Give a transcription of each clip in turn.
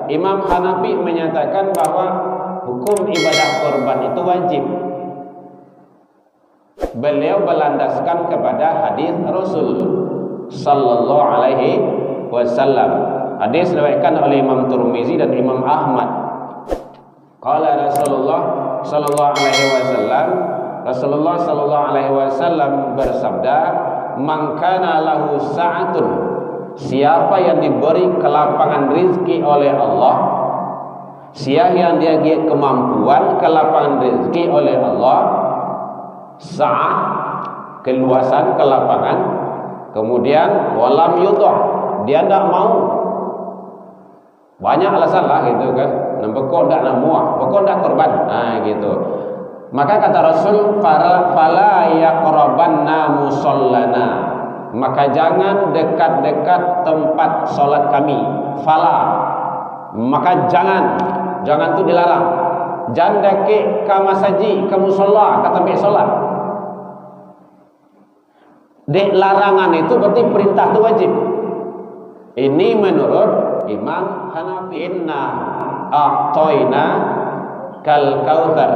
Imam Hanafi menyatakan bahwa hukum ibadah kurban itu wajib. Beliau berlandaskan kepada hadis Rasul sallallahu alaihi wasallam. Hadis diriwayatkan oleh Imam Tirmizi dan Imam Ahmad. Qala Rasulullah sallallahu alaihi wasallam, Rasulullah sallallahu alaihi wasallam bersabda, "Man kana lahu sa'atun," siapa yang diberi kelapangan rezeki oleh Allah, siapa yang dia kemampuan kelapangan rezeki oleh Allah, sa'ah, keluasan kelapangan, kemudian walam yudah, dia tidak mau, banyak alasan lah gitu kan, pokok tidak nak muah, pokok tidak korban, gitu. Maka kata Rasul, fala yaqrabanna musallana, maka jangan dekat-dekat tempat solat kami. Fala, maka jangan tu dilarang. Jangan dake ke masjid, ke musalla, ke tempat solat. Dek larangan itu berarti perintah itu wajib. Ini menurut Imam Hanafi. Inna a'toina kal kautsar,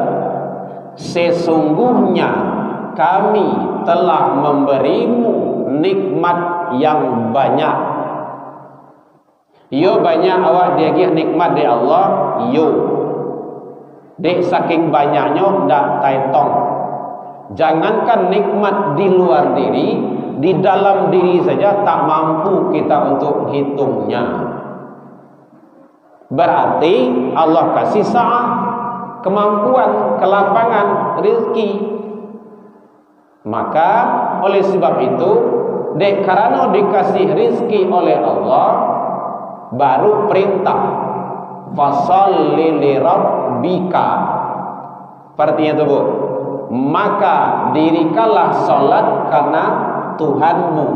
sesungguhnya kami telah memberimu nikmat yang banyak. Yo banyak awak dia nikmat dari Allah, yo. Dek saking banyaknya ndak taitong. Jangankan nikmat di luar diri, di dalam diri saja tak mampu kita untuk hitungnya. Berarti Allah kasih sa'ah, kemampuan, kelapangan, rezeki. Maka oleh sebab itu, karena dikasih rezeki oleh Allah, baru perintah fasholli li rabbika. Artinya itu, Bu, maka dirikanlah salat karena Tuhanmu.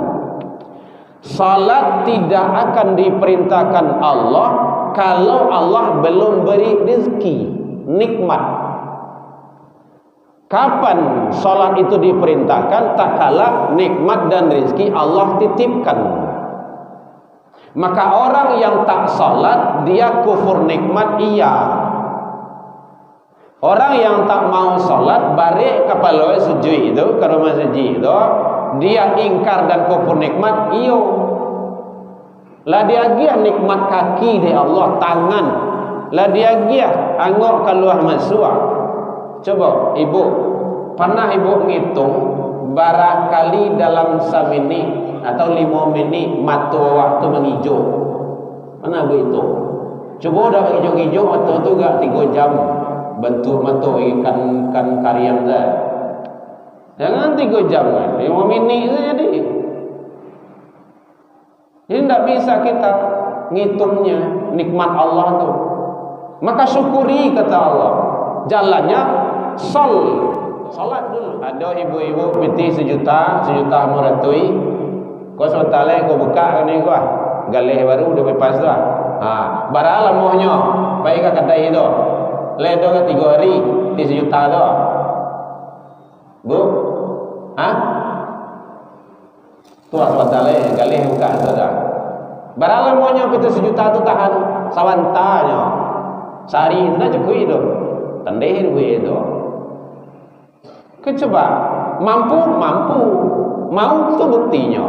Salat tidak akan diperintahkan Allah kalau Allah belum beri rezeki, nikmat. Kapan salat itu diperintahkan? Tak kala nikmat dan rezeki Allah titipkan. Maka orang yang tak salat, dia kufur nikmat, iya. Orang yang tak mau salat, balik kepala sujud itu, ke rumah sujud itu, dia ingkar dan kufur nikmat, iyo. Lah dia gia nikmat kaki di Allah, tangan. Lah dia gia angok keluar masuk. Coba ibu, pernah ibu ngitung barangkali dalam semenit atau 5 menit mata waktu menghijau? Pernah begitu? Coba dah hijau-hijau mata tu gak 3 jam bentuk mata ikan karyam dah. Jangan 3 jam kan, 5 minit saja jadi. Jadi tidak bisa kita ngitungnya nikmat Allah tu. Maka syukuri kata Allah. Jalannya salat dulu. Ada ibu-ibu piti sejuta muratui. Kau sementara kau buka ni kau galih baru dia lepas dah. Barang lamuhnya baik kata itu. Ledo ke 3 hari di sejuta tu. Bu? Tuah sementara galih buka tu dah. Barang lamuhnya piti sejuta tu tahan sawantanya. Sehari itu dah cukup itu. Tandeh duit itu. Coba mampu, mau tu buktinya.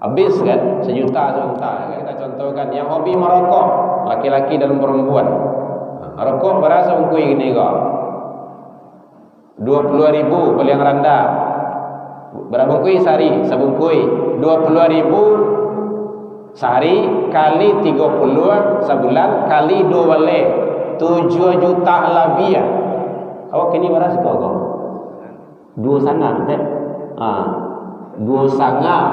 Habis kan sejuta. Kita contohkan yang hobi merokok, laki-laki dan perempuan. Rokok berasa bungkui gini kok. 20.000 paling rendah. Berapa bungkui sehari? Sebungkui 20.000 sehari kali 30 sebulan kali 2 balik 7 juta lebih ya. Awak kini berapa kau? 2 sangat tak? 2 sangat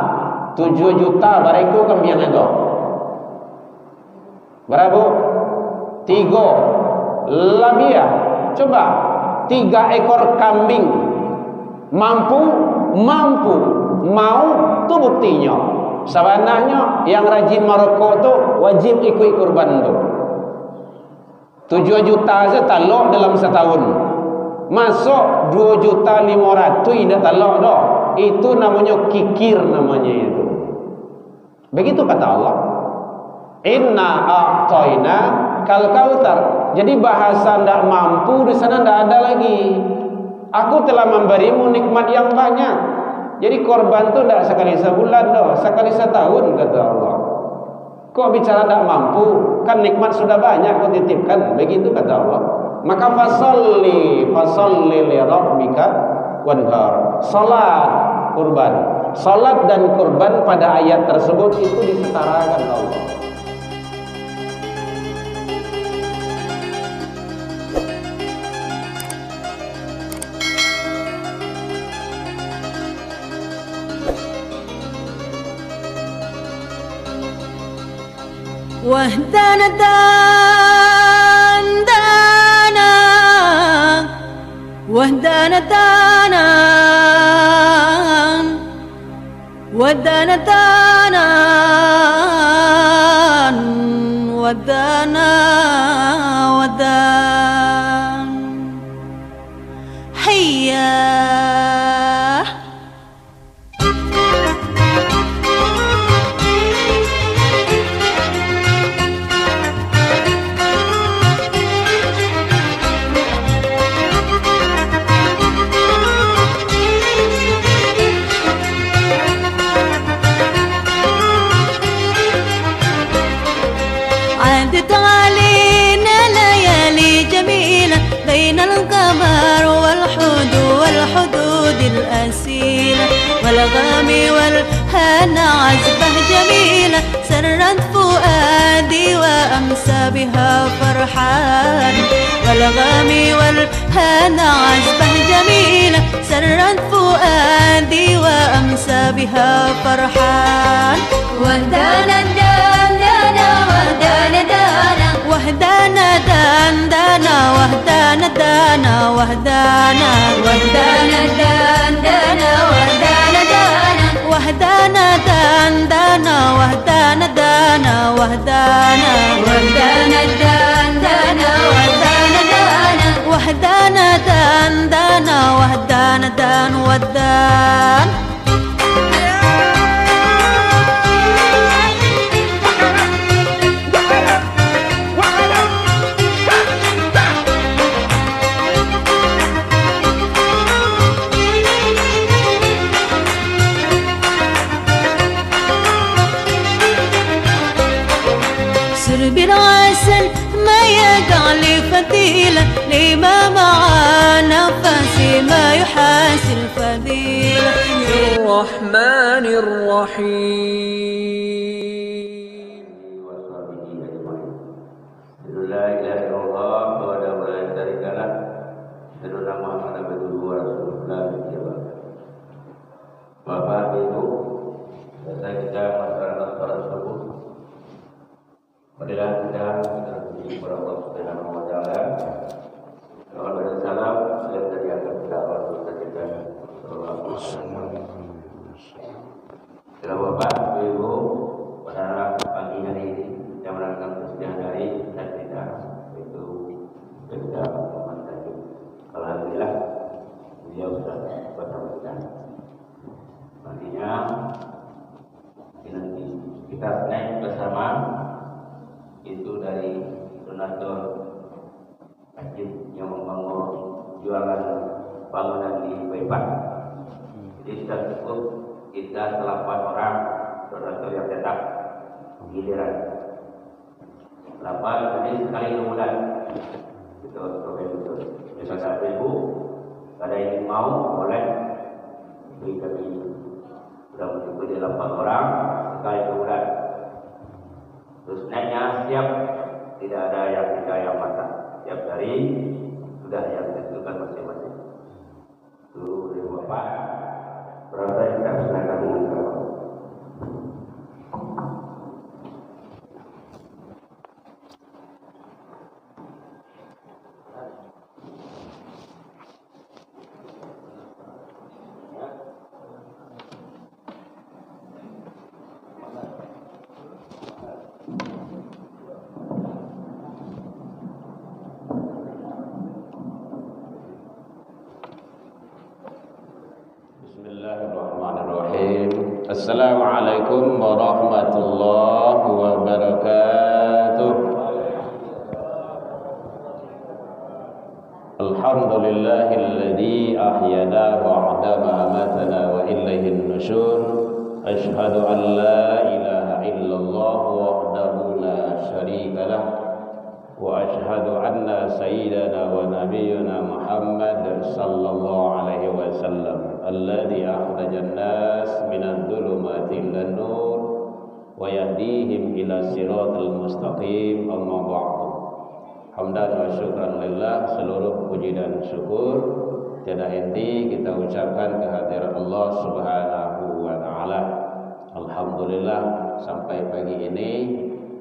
7 juta bariku kembian itu. Berapa? 3 lebih ya. Coba 3 ekor kambing mampu, mau tu buktinya. Sebenarnya yang rajin merokok tu wajib ikut kurban tu. 7 juta saja talak dalam setahun. Masuk 2.500.000 tidak talak dah. Itu namanya kikir namanya itu. Begitu kata Allah. Inna a'toina kal kautsar. Jadi bahasa ndak mampu di sana ndak ada lagi. Aku telah memberimu nikmat yang banyak. Jadi korban itu ndak sekali sebulan doh, sekali setahun kata Allah. Kok bicara ndak mampu? Kan nikmat sudah banyak kau titipkan. Begitu kata Allah. Maka fasalli li rabbika wanhar. Salat kurban. Salat dan kurban pada ayat tersebut itu disetarakan Allah. Wahdana dana, wahdana dana, wahdana dana, wahdana wadan. Hayya. بين القمر والحدود الأسيلة والغام والهنا عزبه جميلة سرت فؤادي وأمسى بها فرحان والغام والهنا عزبه جميلة سرت فؤادي وأمسى بها فرحان ودانا دانا ودانا دانا وهدانا دانا وهدانا دانا وهدانا وهدانا دانا وهدانا دانا وهدانا دانا وهدانا دانا وهدانا وهدانا دانا وهدانا دانا وهدانا دانا وهدانا دانا ودان. بالعسل ما يقع لي فتيلة لما مع نفسي ما يحاسي الفضيلة الرحمن الرحيم لا إله إلا الله وحده لا شريك له أشهد أن محمدا عبده ورسوله. Bapak Ibu, saya kita masyarakat tersebut Marilah kita berpuji kepada Allah Subhanahu wa taala. Salawat dan salam yang terjatuh kepada Allah kita sallallahu alaihi wasallam. Bapak, Ibu, pada pagi hari ini yang melakukan persiapan dari dan kita itu sudah memantau. Alhamdulillah beliau sudah bersama kita. Nantinya kita naik bersama itu dari donatur masjid yang membangun jualan bangunan di Baipak. Jadi sudah cukup kita 8 orang donatur yang tetap giliran 8 jadi sekali sebulan itu betul. Jadi kalau Ibu ada yang mau boleh beri kami sudah mencukupi 8 orang sekali sebulan. Terus naiknya siap, tidak ada yang kita yang masak. Tiap hari sudah yang ditentukan masing-masing. Itu dari Bapak. Berapa yang kita silakan mengucapkan. Assalamualaikum warahmatullahi wabarakatuh. Alhamdulillahilladzi ahyana ba'da ma amatana wa ilaihin nusyur. Asyhadu an la ilaha illallah wahdahu la syarika lah wa asyhadu anna sayyidana wa nabiyyana Muhammad sallallahu alaihi wasallam alladzi akhrajan nas minadh dhulumati ilan nur wa yahdihim ila siratal mustaqim. Amma ba'du. Hamdan wa syukran lillah, seluruh puji dan syukur tiada henti kita ucapkan kehadirat Allah Subhanahu wa taala. Alhamdulillah sampai pagi ini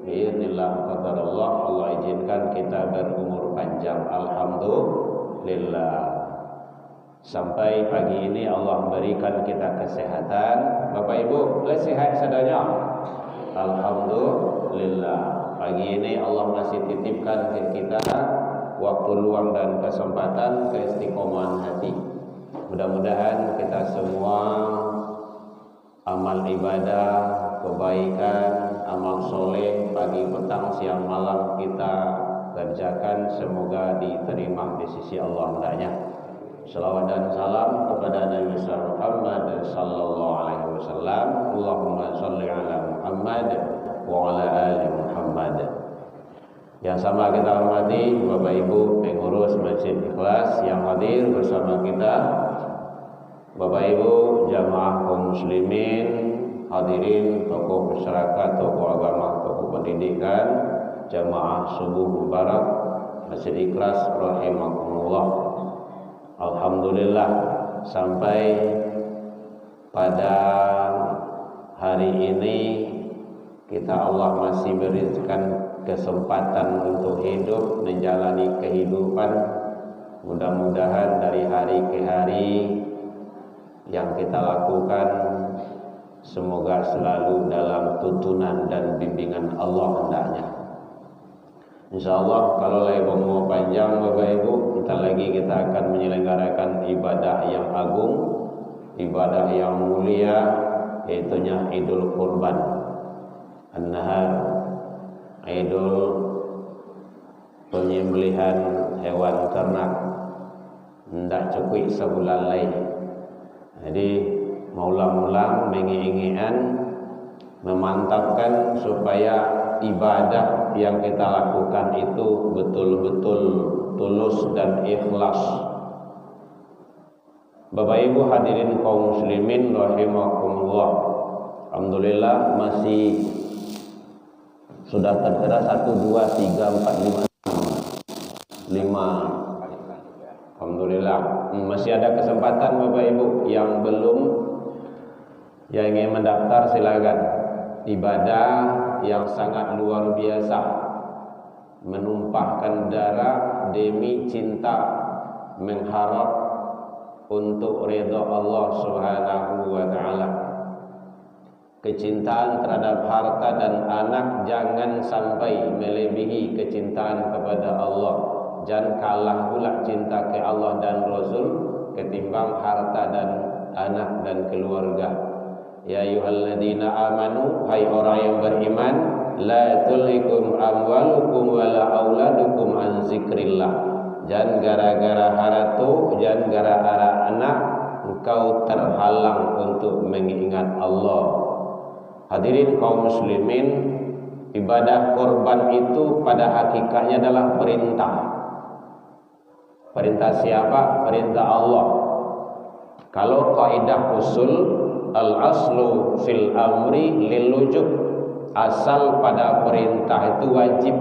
biidznillah qadarullah Allah izinkan kita berumur panjang. Alhamdulillah. Sampai pagi ini Allah berikan kita kesehatan. Bapak Ibu, sehat sadanya? Alhamdulillah. Pagi ini Allah masih titipkan ke kita waktu luang dan kesempatan keistiqomahan hati. Mudah-mudahan kita semua amal ibadah, kebaikan, amal soleh pagi, petang, siang, malam kita kerjakan semoga diterima di sisi Allah hendaknya. Salawat dan salam kepada Nabi Muhammad sallallahu alaihi wasallam. Allahumma shalli ala Muhammad wa ala ali Muhammad. Yang sama kita hormati Bapak Ibu pengurus Masjid Ikhlas yang hadir bersama kita, Bapak Ibu jamaah kaum muslimin, hadirin tokoh masyarakat, tokoh agama, tokoh pendidikan, jamaah subuh mubarak Masjid Ikhlas rahimakumullah. Alhamdulillah sampai pada hari ini kita Allah masih berikan kesempatan untuk hidup menjalani kehidupan. Mudah-mudahan dari hari ke hari yang kita lakukan semoga selalu dalam tuntunan dan bimbingan Allah hendaknya. InsyaAllah kalau lagi umur panjang Bapak Ibu, kita lagi kita akan menyelenggarakan ibadah yang agung, ibadah yang mulia, yaitunya Idul Kurban An-Nahar, Idul penyembelihan hewan ternak. Hendak cukup sebulan lagi. Jadi maulang-ulang menginginkan memantapkan supaya ibadah yang kita lakukan itu betul-betul tulus dan ikhlas. Bapak Ibu hadirin kaum muslimin rahimakumullah. Alhamdulillah masih sudah tertera 1, 2, 3, 4, 5 Alhamdulillah. Masih ada kesempatan Bapak Ibu yang belum, yang ingin mendaftar silakan. Ibadah yang sangat luar biasa, menumpahkan darah demi cinta, mengharap untuk ridha Allah Subhanahu wa taala. Kecintaan terhadap harta dan anak jangan sampai melebihi kecintaan kepada Allah. Jangan kalah pula cinta ke Allah dan Rasul ketimbang harta dan anak dan keluarga. Ya ayyuhalladzina amanu, hai orang yang beriman, la tulhikum amwalukum wala auladukum an zikrillah. Jangan gara-gara harta, jangan gara-gara anak engkau terhalang untuk mengingat Allah. Hadirin kaum muslimin, ibadah korban itu pada hakikatnya adalah perintah. Perintah siapa? Perintah Allah. Kalau kaidah usul al-aslu fil amri lil wujub, asal pada perintah itu wajib.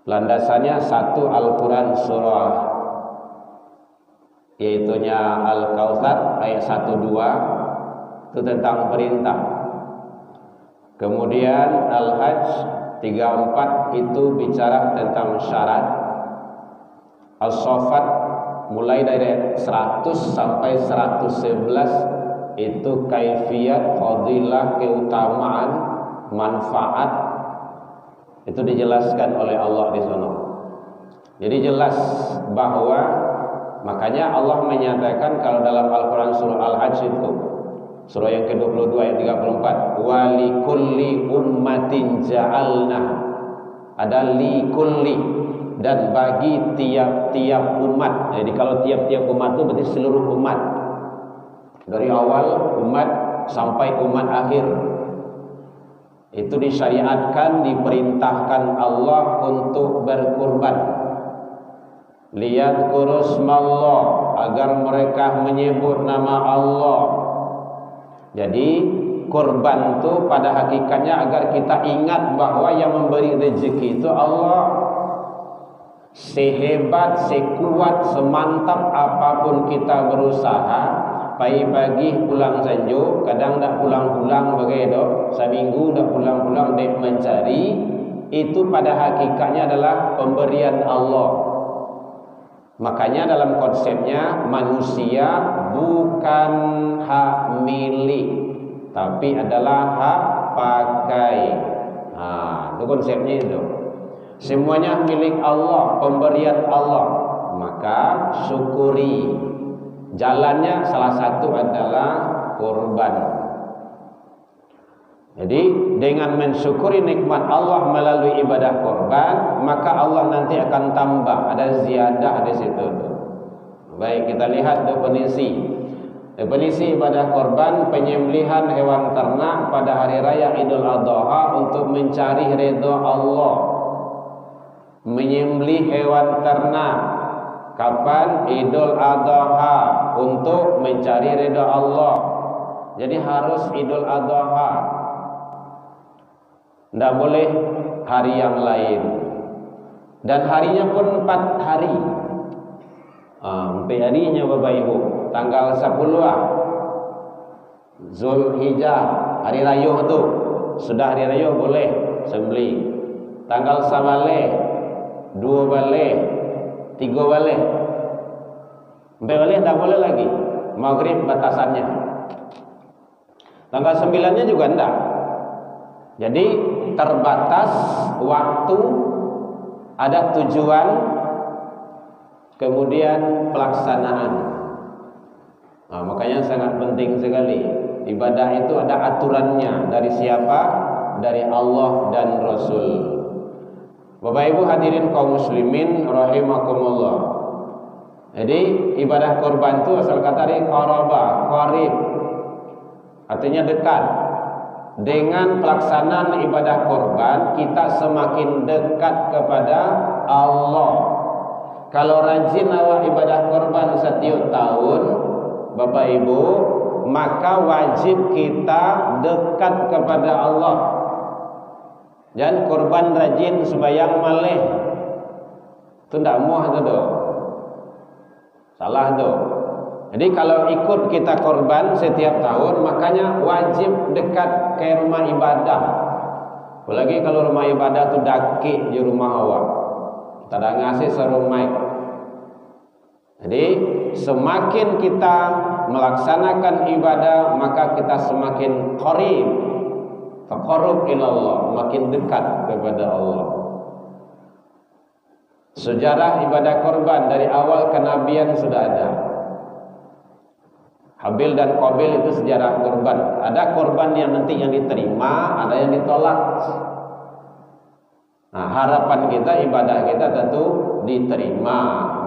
Landasannya satu Al-Quran surah yaitunya Al-Kautsar ayat 1-2 itu tentang perintah. Kemudian Al-Hajj 3-4 itu bicara tentang syarat. As-Saffat mulai dari 100 sampai 111 itu kaifiyat, fadilah, keutamaan, manfaat itu dijelaskan oleh Allah di sana. Jadi jelas bahwa makanya Allah menyatakan kalau dalam Al-Quran surah Al-Hajj itu Surah yang ke-22 ayat 34. Wa likulli ummatin ja'alna. Ada likulli, dan bagi tiap-tiap umat. Jadi kalau tiap-tiap umat itu berarti seluruh umat. Dari awal umat sampai umat akhir. Itu disyariatkan, diperintahkan Allah untuk berkurban. Liyadhkuru ismallah, agar mereka menyebut nama Allah. Jadi kurban itu pada hakikatnya agar kita ingat bahwa yang memberi rezeki itu Allah. Sehebat, sekuat, semantap apapun kita berusaha, pagi-pagi pulang sanjo, kadang tak pulang-pulang bagai dok, seminggu tak pulang-pulang dek mencari, itu pada hakikatnya adalah pemberian Allah. Makanya dalam konsepnya manusia bukan hak milik, tapi adalah hak pakai. Itu konsepnya itu. Semuanya milik Allah, pemberian Allah. Maka syukuri. Jalannya salah satu adalah kurban. Jadi dengan mensyukuri nikmat Allah melalui ibadah kurban, maka Allah nanti akan tambah, ada ziyadah di situ. Baik, kita lihat definisi. Definisi ibadah kurban, penyembelihan hewan ternak pada hari raya Idul Adha untuk mencari ridha Allah. Menyembelih hewan ternak kapan? Idul Adha, untuk mencari ridha Allah. Jadi harus Idul Adha. Tidak boleh hari yang lain. Dan harinya pun 4 hari. Sampai harinya Bapak Ibu, tanggal 10 Zulhijjah, hari raya itu. Sudah hari raya boleh sembelih. Tanggal 1 2 balik, 3 balik. Sampai balik tak boleh lagi. Maghrib batasannya. Tanggal 9-nya juga enggak. Jadi terbatas waktu, ada tujuan, kemudian pelaksanaan. Makanya sangat penting sekali. Ibadah itu ada aturannya. Dari siapa? Dari Allah dan Rasul. Bapak Ibu hadirin kaum muslimin rahimakumullah. Jadi ibadah kurban itu asal kata dari qaraba, qarib. Artinya dekat. Dengan pelaksanaan ibadah kurban, kita semakin dekat kepada Allah. Kalau rajin awak ibadah kurban setiap tahun, Bapak Ibu, maka wajib kita dekat kepada Allah. Dan kurban rajin sembahyang malih, itu tidak muah itu doh. Salah doh. Jadi kalau ikut kita korban setiap tahun, makanya wajib dekat ke rumah ibadah. Apalagi kalau rumah ibadah itu daki di rumah awak, tak ada ngasih serumah. Jadi semakin kita melaksanakan ibadah, maka kita semakin qarib, taqarrub ilallah, makin dekat kepada Allah. Sejarah ibadah korban dari awal kenabian sudah ada. Habil dan Qabil itu sejarah korban. Ada korban yang nanti yang diterima, ada yang ditolak. Nah, harapan kita, ibadah kita tentu diterima,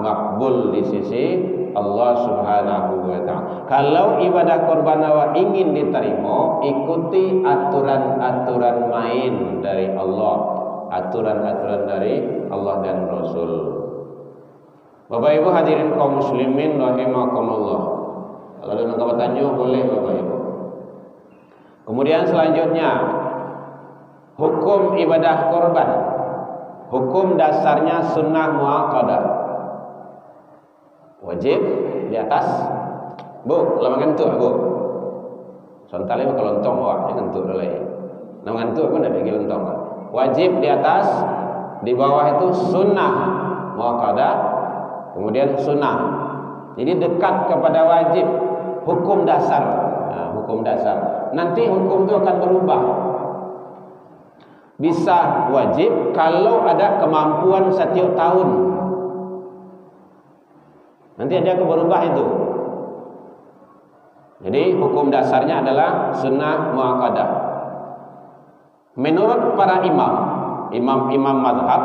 makbul di sisi Allah Subhanahu wa ta'ala. Kalau ibadah korban awak ingin diterima, ikuti aturan-aturan main dari Allah, aturan-aturan dari Allah dan Rasul. Bapak Ibu hadirin kaum muslimin rahimakumullah. Kalau ada yang bertanya boleh Bapak Ibu. Kemudian selanjutnya hukum ibadah korban. Hukum dasarnya sunnah muakkadah. Wajib di atas. Bu, lama ngantuk Bu. Sontale kalau lontong awak ngantuk dulu ya. Lama ngantuk pun ada bagi lontong. Wajib di atas, di bawah itu sunnah muakkadah, kemudian sunnah. Jadi dekat kepada wajib. Hukum dasar. Nah, hukum dasar. Nanti hukum itu akan berubah. Bisa wajib kalau ada kemampuan setiap tahun. Nanti ada berubah itu. Jadi hukum dasarnya adalah sunnah muakkadah. Menurut para imam mazhab,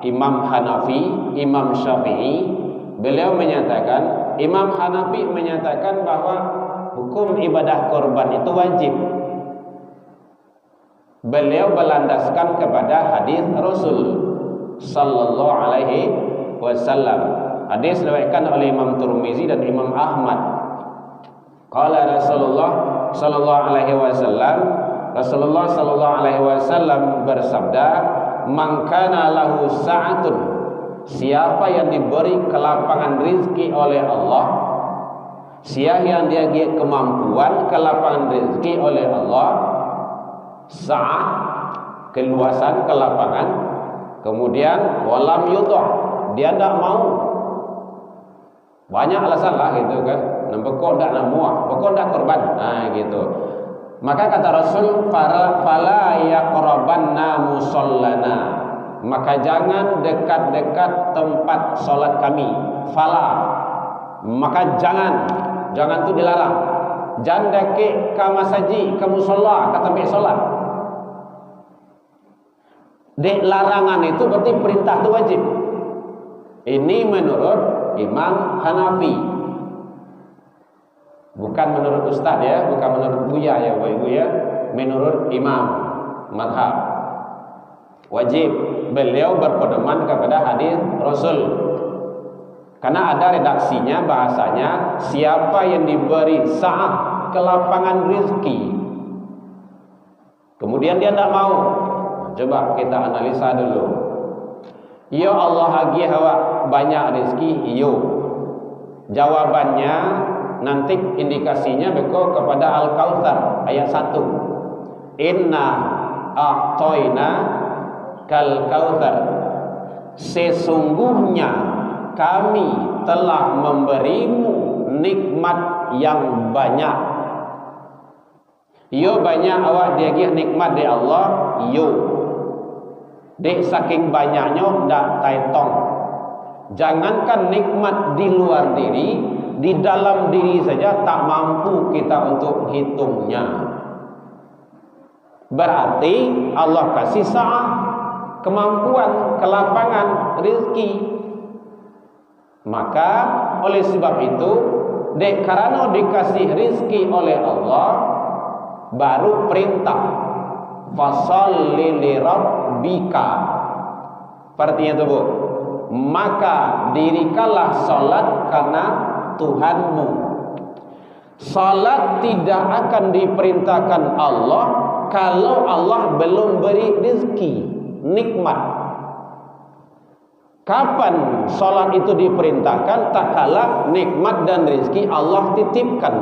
Imam Hanafi, Imam Syafi'i, beliau menyatakan, Imam Hanafi menyatakan bahwa hukum ibadah korban itu wajib. Beliau berlandaskan kepada hadis Rasul sallallahu alaihi wasallam. Hadis diriwayatkan oleh Imam Tirmizi dan Imam Ahmad. Qala Rasulullah sallallahu alaihi wasallam, Rasulullah sallallahu alaihi wasallam bersabda, "Man kana lahu sa'atun," siapa yang diberi kelapangan rezeki oleh Allah, siapa yang dia kemampuan kelapangan rezeki oleh Allah, sa'ah, keluasan kelapangan, kemudian walam yudah, dia tidak mau. Banyak alasan lah gitu kan. Pokok tak nak muak, pokok tak korban. Nah gitu. Maka kata Rasul, fala yaqrabanna musallana. Maka jangan dekat-dekat tempat solat kami. Fala. Maka jangan tu dilarang. Jangan dekat ke masaji, ke musalla, ke tempat solat. Dek larangan itu berarti perintah itu wajib. Ini menurut Imam Hanafi. Bukan menurut ustaz ya, bukan menurut buya ya Bapak Ibu ya, menurut imam mazhab. Wajib. Beliau berpedoman kepada hadis Rasul. Karena ada redaksinya, bahasanya siapa yang diberi sa'ah, kelapangan rezeki, kemudian dia tidak mau. Coba kita analisa dulu. Ya Allah agi hawa banyak rezeki, iyo. Jawabannya nanti indikasinya beko kepada Al-Kautsar ayat 1. Inna a'toina kal kautsar. Sesungguhnya kami telah memberimu nikmat yang banyak. Yo banyak awak dia nikmat dari Allah, yo. Dek saking banyaknya ndak taitong. Jangankan nikmat di luar diri, di dalam diri saja tak mampu kita untuk hitungnya. Berarti Allah kasih sa'ah, kemampuan, kelapangan, rezeki. Maka oleh sebab itu, karena dikasih rezeki oleh Allah, baru perintah fasholli li rabbika. Artinya itu Bu, maka dirikanlah salat karena Tuhanmu. Salat tidak akan diperintahkan Allah kalau Allah belum beri rezeki, nikmat. Kapan salat itu diperintahkan? Tak kala nikmat dan rezeki Allah titipkan.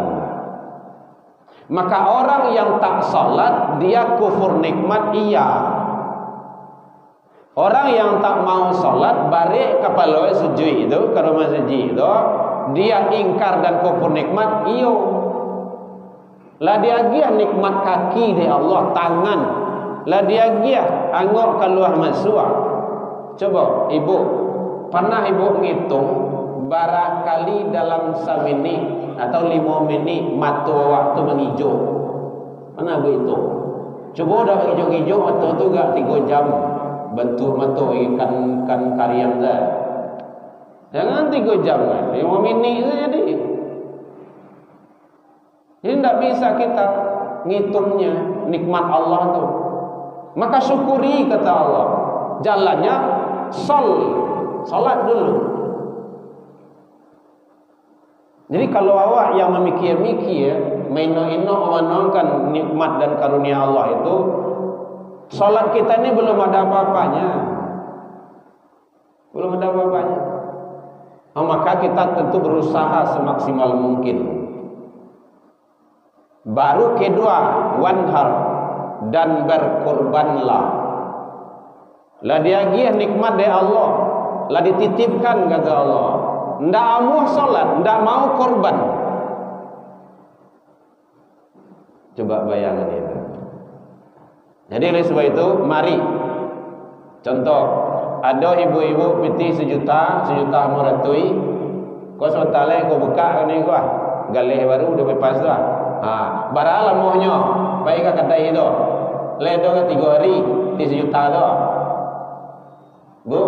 Maka orang yang tak salat, dia kufur nikmat, iya. Orang yang tak mau salat, balik kepala sujud itu, ke rumah sujud itu, dia ingkar dan kufur nikmat, iyo. Lah dia gia nikmat kaki dari Allah, tangan. Lah dia gia angok keluar masuk. Coba ibu, pernah ibu ngitung barangkali dalam 1 menit atau 5 menit mata waktu menghijau? Pernah ibu itu? Coba udah menghijau-hijau mata tu gak 3 jam bentuk mata ikan karyam dah. Jangan 3 jam kan, 5 minit saja jadi. Jadi tidak bisa kita ngitungnya nikmat Allah tu. Maka syukuri kata Allah. Jalannya salat dulu. Jadi kalau awak yang memikir-mikir, maino-ino menongkan nikmat dan karunia Allah itu, salat kita ini belum ada apa-apanya. Belum ada apa-apanya. Maka kita tentu berusaha semaksimal mungkin. Baru kedua, wanhar, dan berkorbanlah. Lah dia gia nikmat dari Allah, lah dititipkan kata Allah. Ndak mau salat, ndak mau korban. Coba bayangkan itu. Jadi oleh sebab itu, mari. Contoh, ada ibu-ibu piti 1 juta meratui. Kau sementara kau buka kan ni kau. galih baru udah bebas dah. Baralah mohnya baik ke kedai itu. Ledo ke 3 hari 3 juta tu. Bu?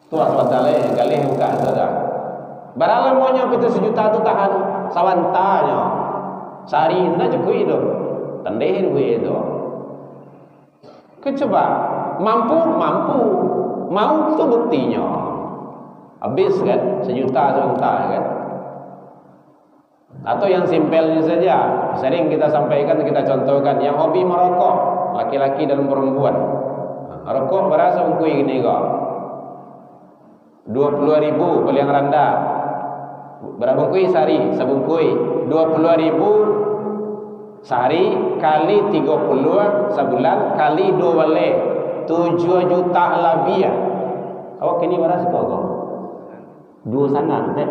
Tua sebetulnya galih buka saja. Baralah mohnya itu 1 juta tu tahan sawantanya. Sehari itu dah cukup itu. Tendeh duit itu. Coba mampu mau tu buktinya. Habis kan 1 juta sebentar kan. Atau yang simpelnya saja, sering kita sampaikan, kita contohkan yang hobi merokok, laki-laki dan perempuan. Rokok berasa bungkui gini kok. 20.000 paling rendah. Berapa bungkui sehari? Sebungkui 20.000 sehari kali 30 sebulan kali 2 wale 7 juta lebih ya. Awak kini berapa kok? 2 sangat teh.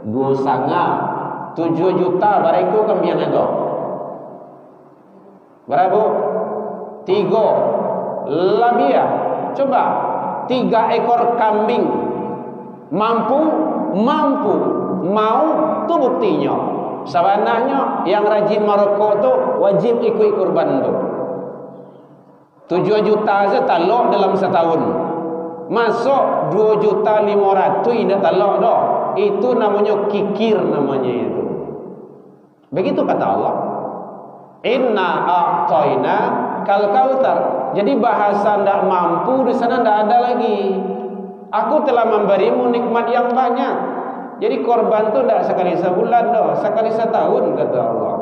2 sangat 7 juta bariku kembian itu. Berapa? 3 lebih ya. Coba 3 ekor kambing mampu mau tu buktinya. Sebenarnya yang rajin merokok tu wajib ikut kurban tu. 7 juta saja talok dalam setahun. Masuk 2.500.000 tidak talok dah. Itu namanya kikir namanya itu. Begitu kata Allah. Inna a'tayna kal kautsar. Jadi bahasa ndak mampu di sana ndak ada lagi. Aku telah memberimu nikmat yang banyak. Jadi korban tu ndak sekali sebulan dah, sekali setahun kata Allah.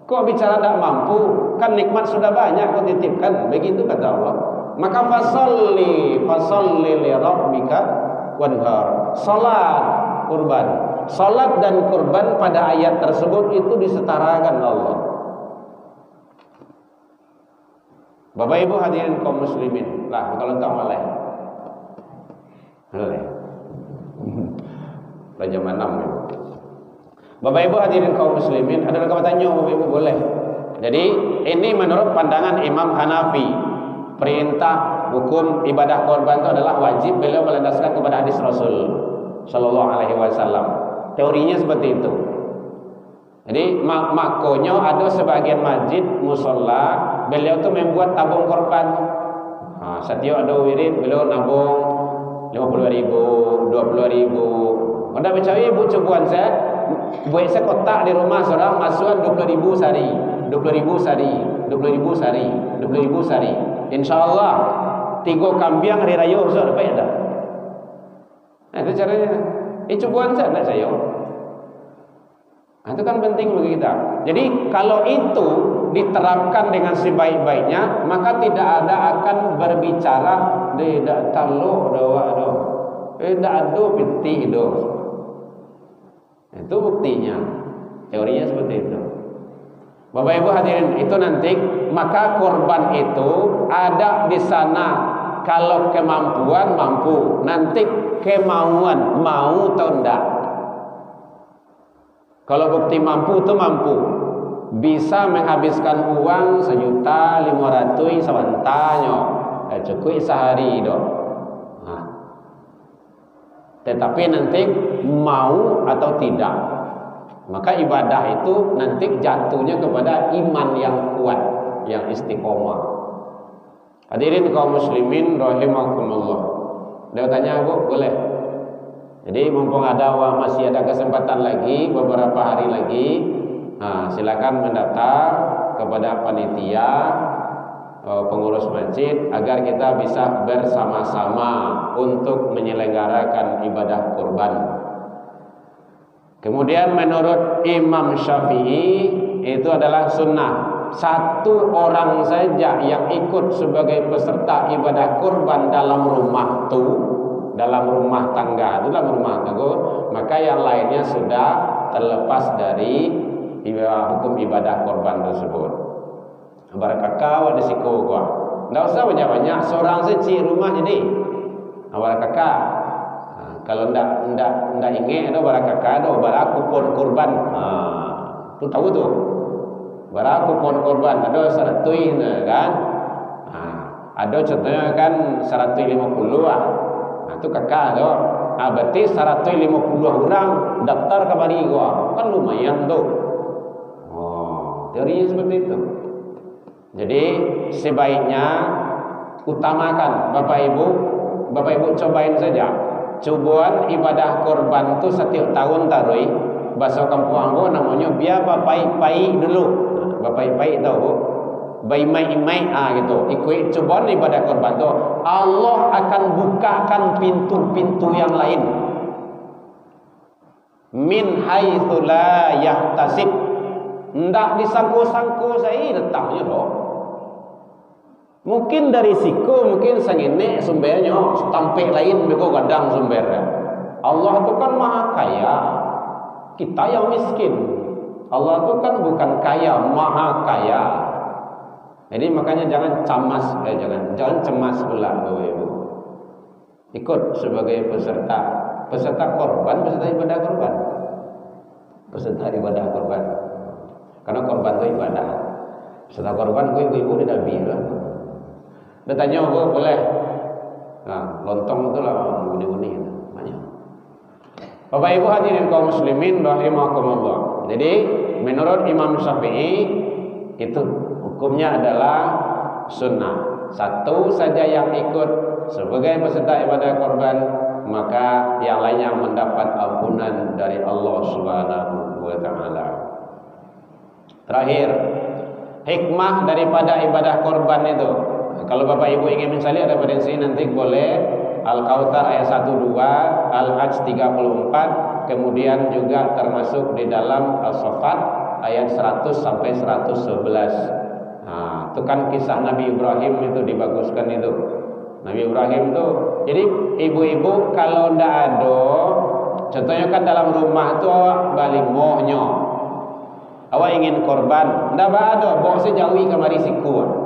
Kok bicara ndak mampu? Kan nikmat sudah banyak kau titipkan. Begitu kata Allah. Maka fasalli li rabbika wanhar. Salat kurban. Salat dan kurban pada ayat tersebut itu disetarakan Allah. Bapak Ibu hadirin kaum muslimin. Lah kalau tak malai. Jam 6 ya. Bapak Ibu hadirin kaum muslimin, ada yang tanya Bapak Ibu boleh. Jadi ini menurut pandangan Imam Hanafi. Perintah hukum ibadah korban itu adalah wajib, beliau melandaskan kepada hadis Rasul sallallahu alaihi wasallam. Teorinya seperti itu. Jadi makanya ada sebagian masjid musalla beliau tu membuat tabung korban. Setiap ada wirid beliau nabung 50.000, 20.000. Anda percaya ibu cebuan saya buat saya kotak di rumah seorang masukan 20.000 sehari, 20.000 sehari, 20.000 sehari, 20.000 sehari. InsyaAllah 3 kambing hari raya besok dapat tak? Nah itu caranya. Cebuan saya tak saya. Itu kan penting bagi kita. Jadi kalau itu diterapkan dengan sebaik-baiknya, maka tidak ada akan berbicara tidak taluk doa do. Tidak ada piti do. Itu buktinya. Teorinya seperti itu. Bapak Ibu hadirin, itu nanti maka korban itu ada di sana kalau kemampuan mampu, nanti kemauan mau atau enggak. Kalau bukti mampu itu mampu, bisa menghabiskan uang 1.500.000 sebentarnya, cukup sehari itu. Tetapi nanti mau atau tidak, maka ibadah itu nanti jatuhnya kepada iman yang kuat, yang istiqomah. Hadirin kaum muslimin rahimakumullah. Dia tanya Bu, boleh? Jadi mumpung masih ada kesempatan lagi beberapa hari lagi, silakan mendaftar kepada panitia pengurus masjid agar kita bisa bersama-sama untuk menyelenggarakan ibadah kurban. Kemudian menurut Imam Syafi'i itu adalah sunnah 1 orang saja yang ikut sebagai peserta ibadah kurban dalam rumah tangga, maka yang lainnya sudah terlepas dari hukum ibadah kurban tersebut. Barakakak ada siko gua. Enggak usah banyak-banyak, seorang saja rumah jadi. Barakakak. Kalau ndak ingin ada barakakak ada barak kupon kurban. Tu tahu tu. Barak kupon kurban ada 100 kan. Ada contohnya kan 150 lah. Itu kakak tu. berarti 150 orang daftar kembali gua. Kan lumayan tuh. Teorinya seperti itu. Jadi sebaiknya utamakan Bapak Ibu cobain saja. Cobaan ibadah korban tu setiap tahun tarui. Bahasa kampung aku namanya biar bapai-pai dulu. Bapai-pai tahu bu? Baimai-imai gitu. Ikut cobaan ibadah korban tu, Allah akan bukakan pintu-pintu yang lain. Min haitsu la yahtasib. Ndak disangko-sangko saya datangnya loh. Mungkin dari siku, mungkin sangene sumbernya, tampek lain beko gadang sumbernya. Allah itu kan maha kaya, kita yang miskin. Allah itu kan bukan kaya, maha kaya. Jadi makanya jangan jangan cemas pula Bapak Ibu. Ikut sebagai peserta korban, peserta ibadah korban. Peserta ibadah korban. Karena korban itu ibadah. Peserta korban ibu-ibu tidak bilang. Dia tanya, boleh? Nah, lontong itu lah guni-guni banyak. Bapak Ibu hadirin kaum muslimin rahimakumullah. Jadi menurut Imam Syafi'i itu hukumnya adalah sunnah. Satu saja yang ikut sebagai peserta ibadah korban, maka yang lainnya mendapat ampunan dari Allah Subhanahu wa taala. Terakhir, hikmah daripada ibadah korban itu. Kalau Bapak Ibu ingin mencari referensi nanti boleh Al-Kautsar ayat 12, Al-Hajj 34, kemudian juga termasuk di dalam As-Saffat ayat 100 sampai 111. Nah, itu kan kisah Nabi Ibrahim itu dibaguskan itu. Nabi Ibrahim itu, jadi ibu-ibu kalau ndak ada, contohnya kan dalam rumah itu balik mohnya, awak ingin korban, ndak ada, bawa sejauhi kemari siku.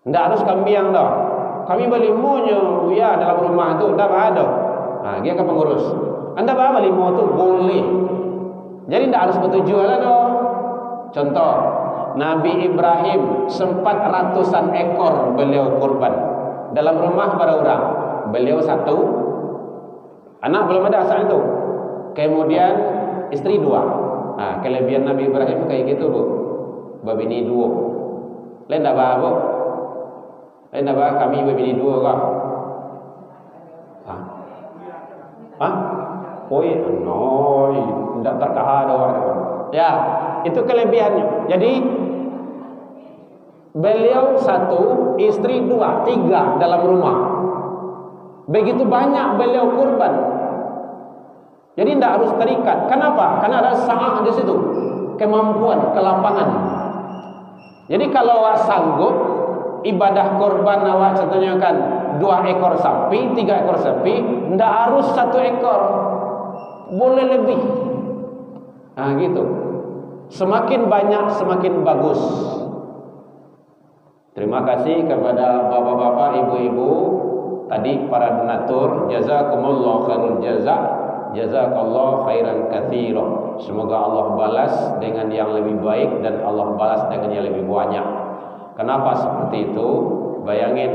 Ndak harus kambing dah. Kami beli monya ya dalam rumah tu ndak ada. Nah, dia ke pengurus. Anda bawa beli mo tu boleh. Jadi ndak harus bertujuan lah dah. Contoh, Nabi Ibrahim sempat ratusan ekor beliau kurban. Dalam rumah berapa orang? Beliau satu. Anak belum ada saat itu. Kemudian istri dua. Nah, kelebihan Nabi Ibrahim kayak gitu, Bu. Babini dua. Lain ndak apa? Lain apa? Kami babini dua kah? Hah? Oi, noi, tidak terkahar doang. Ya, itu kelebihannya. Jadi beliau satu, istri dua, tiga dalam rumah. Begitu banyak beliau kurban. Jadi tidak harus terikat. Kenapa? Karena ada sa'ah di situ, kemampuan, kelapangan. Jadi kalau awak sanggup ibadah korban awak contohnya kan 2 ekor sapi, 3 ekor sapi, tidak harus 1 ekor, boleh lebih. Nah gitu. Semakin banyak semakin bagus. Terima kasih kepada bapak-bapak, ibu-ibu tadi para donatur. Jazakumullah khairul jaza. Jazakallah khairan katsira. Semoga Allah balas dengan yang lebih baik dan Allah balas dengan yang lebih banyak. Kenapa seperti itu? Bayangin,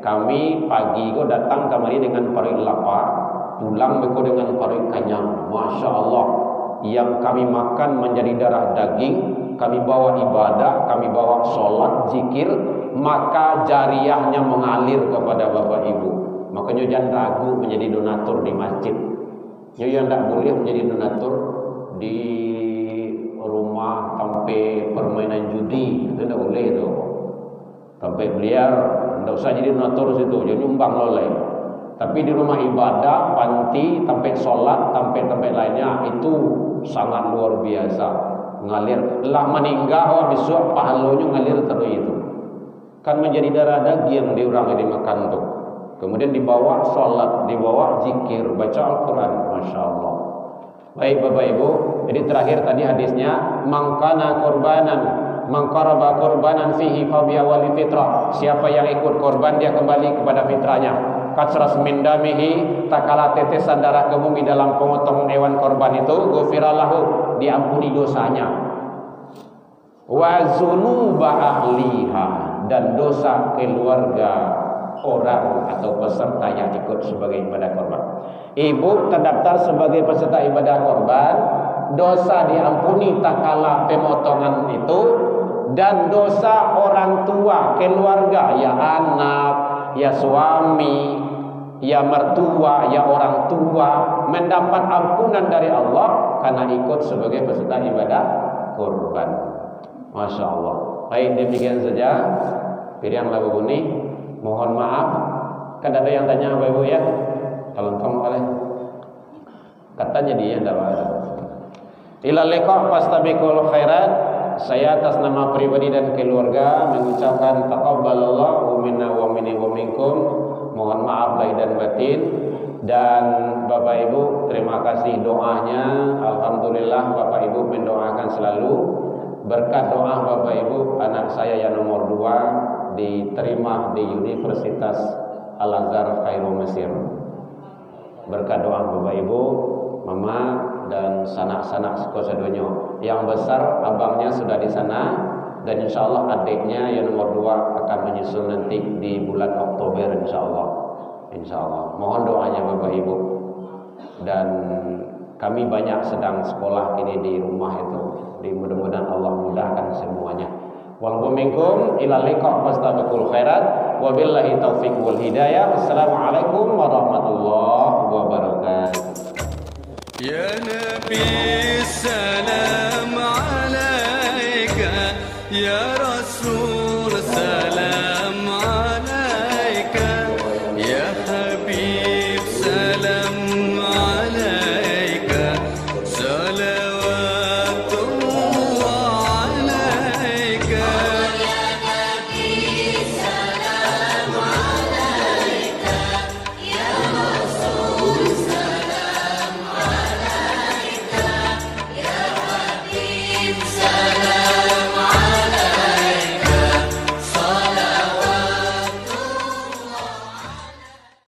kami pagi kau datang kemari dengan parit lapar, pulang beko dengan parit kenyang. Masya Allah, yang kami makan menjadi darah daging, kami bawa ibadah, kami bawa sholat, zikir, maka jariahnya mengalir kepada Bapak Ibu. Makanya jangan ragu menjadi donatur di masjid. Yang tidak boleh menjadi donatur di rumah sampai permainan judi, itu tidak boleh itu. Sampai beliau tidak usah jadi donatur situ, jadi nyumbang oleh. Tapi di rumah ibadah, panti, sampai sholat, sampai tempat lainnya itu sangat luar biasa ngalir. Lah meninggal besok pahalanya ngalir terus itu. Kan menjadi darah daging di orang yang dimakan tu. Kemudian dibawa sholat, dibawa zikir, baca Al-Quran, masya Allah. Baik Bapak Ibu, jadi terakhir tadi hadisnya, mangkana korbanan, mangkaraba korbanan fihi fabiya wali fitrah. Siapa yang ikut korban dia kembali kepada fitrahnya. Katsras min damihi, tak kala tetesan darah kemumi dalam pemotongan hewan korban itu, ghufiralahu, diampuni dosanya. Wa zunuba ahliha, dan dosa keluarga orang atau peserta yang ikut sebagai ibadah korban. Ibu terdaftar sebagai peserta ibadah korban, dosa diampuni tak kalah pemotongan itu, dan dosa orang tua, keluarga, ya anak, ya suami, ya mertua, ya orang tua, mendapat ampunan dari Allah karena ikut sebagai peserta ibadah korban. Masya Allah. Baik, demikian saja pilihan lagu ini. Mohon maaf, kan ada yang tanya Bapak Ibu ya, kalau kamu boleh, katanya dia tidak ada. Ila liqa fastabiqul khairat. Saya atas nama pribadi dan keluarga mengucapkan taqabbalallahu minna wa minkum. Mohon maaf lahir dan batin. Dan Bapak Ibu, terima kasih doanya. Alhamdulillah Bapak Ibu mendoakan selalu. Berkat doa Bapak Ibu, anak saya yang nomor 2 diterima di Universitas Al-Azhar Kairo Mesir. Berkat doa Bapak Ibu, Mama dan sanak-sanak sekosadonyo. Yang besar abangnya sudah di sana, dan insya Allah adiknya yang nomor 2 akan menyusul nanti di bulan Oktober insya Allah. Insya Allah. Mohon doanya Bapak Ibu. Dan kami banyak sedang sekolah ini di rumah itu. Mudah-mudahan Allah mudahkan semuanya. Walaupun minkum ila liqa fastabiqul khairat wabillahi taufiq wal hidayah. Assalamualaikum warahmatullahi wabarakatuh. Ya Nabi salam alaika ya Rasul